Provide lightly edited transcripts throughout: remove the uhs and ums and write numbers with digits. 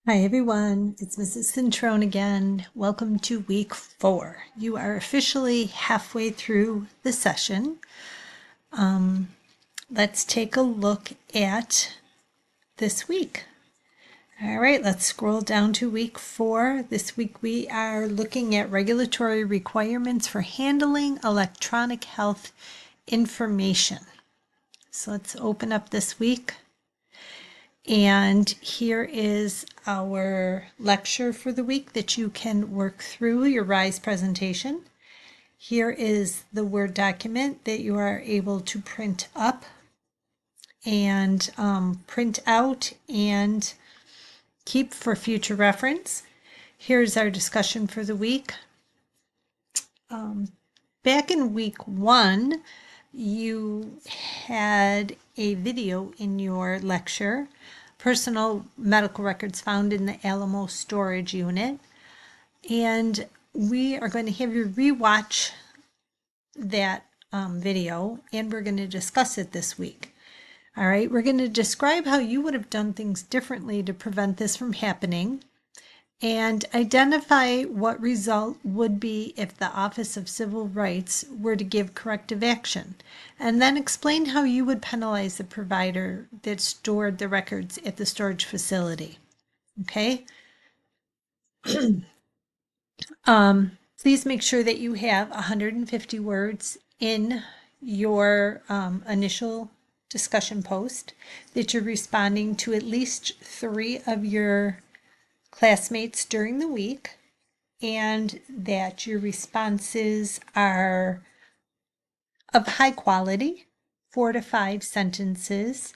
Hi everyone, it's Mrs. Cintrone again. Welcome to week 4. You are officially halfway through the session. Let's take a look at this week. All right, let's scroll down to week 4. This week we are looking at regulatory requirements for handling electronic health information. So let's open up this week. And here is our lecture for the week that you can work through your RISE presentation. Here is the Word document that you are able to print up and print out and keep for future reference. Here's our discussion for the week. Back in week 1, you had a video in your lecture, Personal Medical Records Found in the Alamo Storage Unit. And we are going to have you rewatch that video, and we're going to discuss it this week. All right, we're going to describe how you would have done things differently to prevent this from happening, and identify what result would be if the Office of Civil Rights were to give corrective action, and then explain how you would penalize the provider that stored the records at the storage facility. Okay? Please make sure that you have 150 words in your initial discussion post, that you're responding to at least 3 of your classmates during the week, and that your responses are of high quality, 4 to 5 sentences,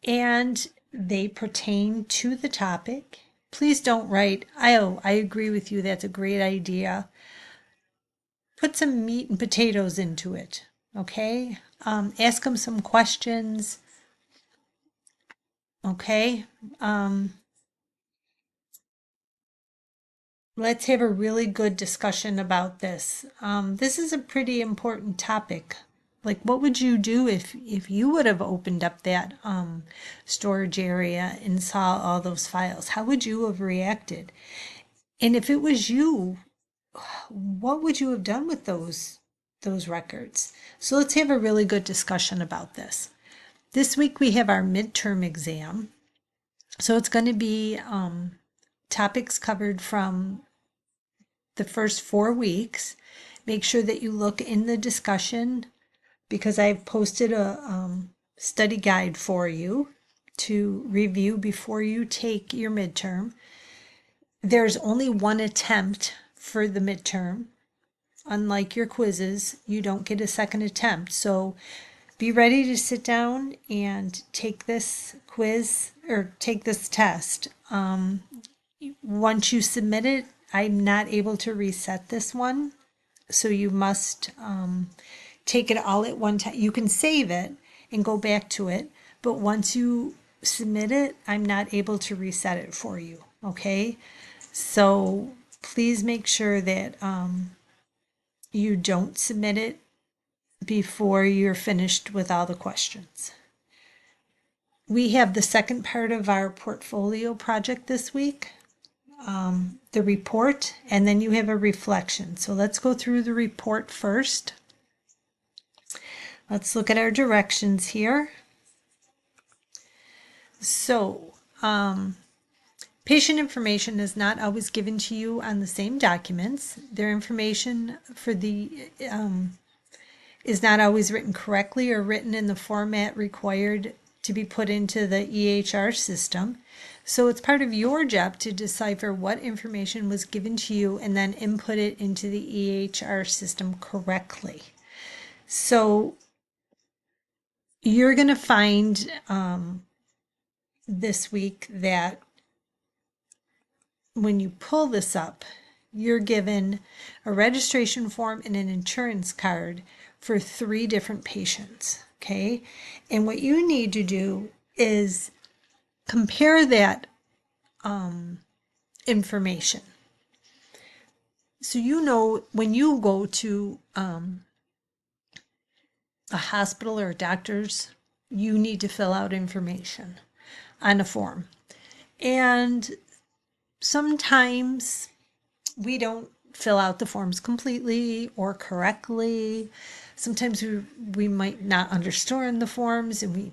and they pertain to the topic. Please don't write, "Oh, I agree with you, that's a great idea." Put some meat and potatoes into it, okay? Ask them some questions, okay? Let's have a really good discussion about this. This is a pretty important topic. Like, what would you do if you would have opened up that storage area and saw all those files? How would you have reacted? And if it was you, what would you have done with those records? So let's have a really good discussion about this. This week we have our midterm exam. So it's going to be topics covered from the first 4 weeks. Make sure that you look in the discussion, because I've posted a study guide for you to review before you take your midterm. There's only one attempt for the midterm. Unlike your quizzes, you don't get a second attempt. So be ready to sit down and take this quiz or take this test. Once you submit it, I'm not able to reset this one. So you must take it all at one time. You can save it and go back to it, but once you submit it, I'm not able to reset it for you, okay? So please make sure that you don't submit it before you're finished with all the questions. We have the second part of our portfolio project this week, the report, and then you have a reflection. So let's go through the report first. Let's look at our directions here. So, patient information is not always given to you on the same documents. Their information for the is not always written correctly or written in the format required to be put into the EHR system. So it's part of your job to decipher what information was given to you and then input it into the EHR system correctly. So you're going to find this week that when you pull this up, you're given a registration form and an insurance card for 3 different patients, okay? And what you need to do is compare that information. So you know when you go to a hospital or a doctor's, you need to fill out information on a form. And sometimes we don't fill out the forms completely or correctly. Sometimes we might not understand the forms and we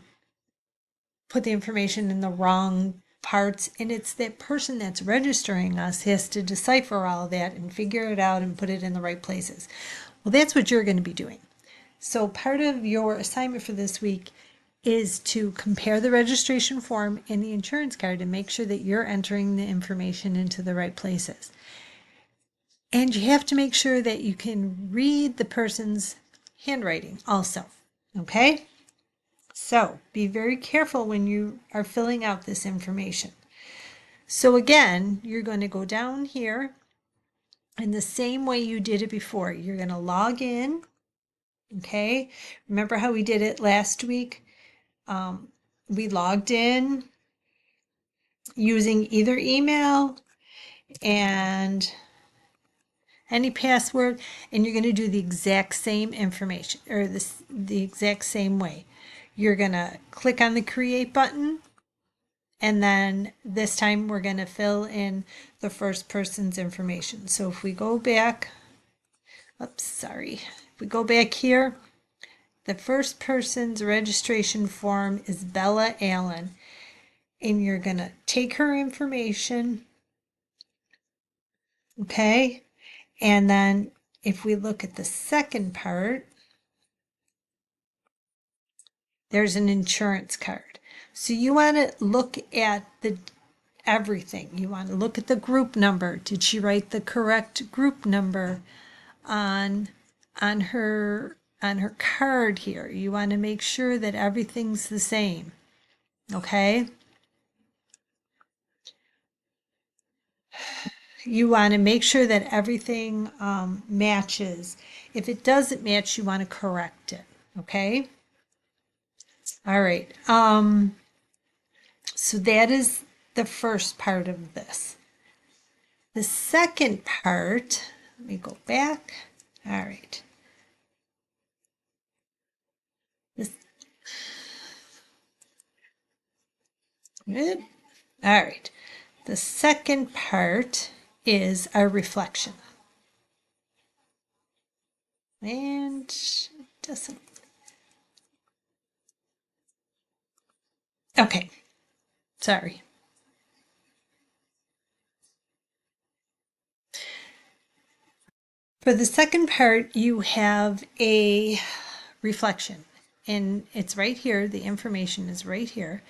put the information in the wrong parts, and it's that person that's registering us has to decipher all of that and figure it out and put it in the right places. Well, that's what you're going to be doing. So part of your assignment for this week is to compare the registration form and the insurance card and make sure that you're entering the information into the right places. And you have to make sure that you can read the person's handwriting also, okay? So be very careful when you are filling out this information. So again, you're going to go down here in the same way you did it before. You're going to log in, okay? Remember how we did it last week? We logged in using either email and any password, and you're going to do the exact same information, or the exact same way. You're going to click on the create button, and then this time we're going to fill in the first person's information. So if we go back, oops, sorry. If we go back here, the first person's registration form is Bella Allen, and you're going to take her information, okay? And then if we look at the second part, there's an insurance card. So you want to look at everything. You want to look at the group number. Did she write the correct group number on her card here? You want to make sure that everything's the same. Okay? You want to make sure that everything matches. If it doesn't match, you want to correct it. Okay? All right. So that is the first part of this. The second part, let me go back. All right. Good. All right. The second part is our reflection. And it doesn't. Okay. Sorry. For the second part, you have a reflection, and it's right here. The information is right here.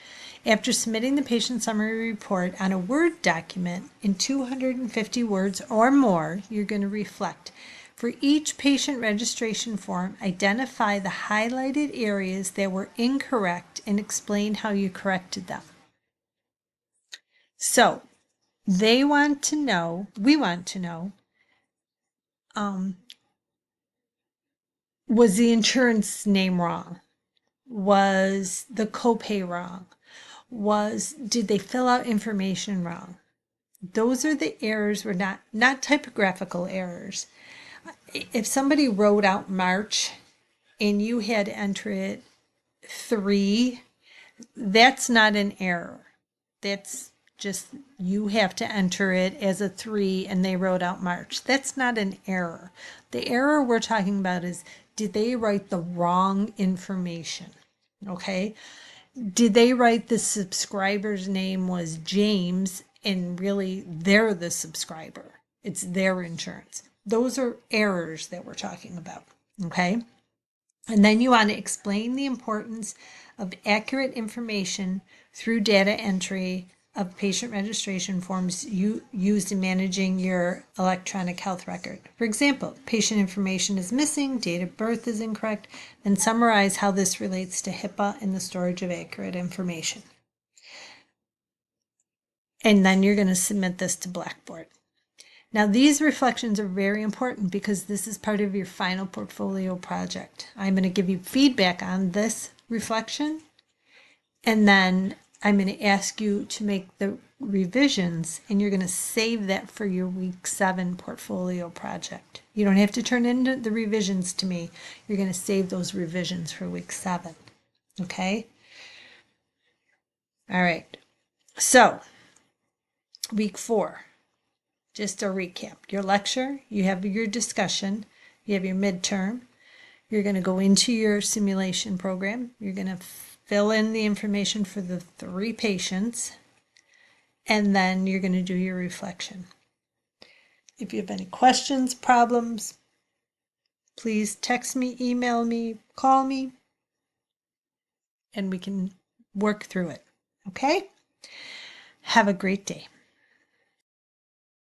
After submitting the patient summary report on a Word document in 250 words or more, you're going to reflect. For each patient registration form, identify the highlighted areas that were incorrect and explain how you corrected them. So we want to know, was the insurance name wrong? Was the copay wrong? Did they fill out information wrong? Those are the errors, were not typographical errors. If somebody wrote out March and you had to enter it 3, that's not an error. That's just, you have to enter it as a 3 and they wrote out March. That's not an error. The error we're talking about is, did they write the wrong information? Okay. Did they write the subscriber's name was James and really they're the subscriber? It's their insurance. Those are errors that we're talking about. Okay. And then you want to explain the importance of accurate information through data entry of patient registration forms used in managing your electronic health record. For example, patient information is missing, date of birth is incorrect, and summarize how this relates to HIPAA and the storage of accurate information. And then you're going to submit this to Blackboard. Now, these reflections are very important because this is part of your final portfolio project. I'm going to give you feedback on this reflection, and then I'm going to ask you to make the revisions, and you're going to save that for your week 7 portfolio project. You don't have to turn in the revisions to me. You're going to save those revisions for week 7. Okay? All right. So, week 4. Just a recap. Your lecture, you have your discussion, you have your midterm. You're going to go into your simulation program. You're going to fill in the information for the 3 patients, and then you're going to do your reflection. If you have any questions, problems, please text me, email me, call me, and we can work through it. Okay? Have a great day.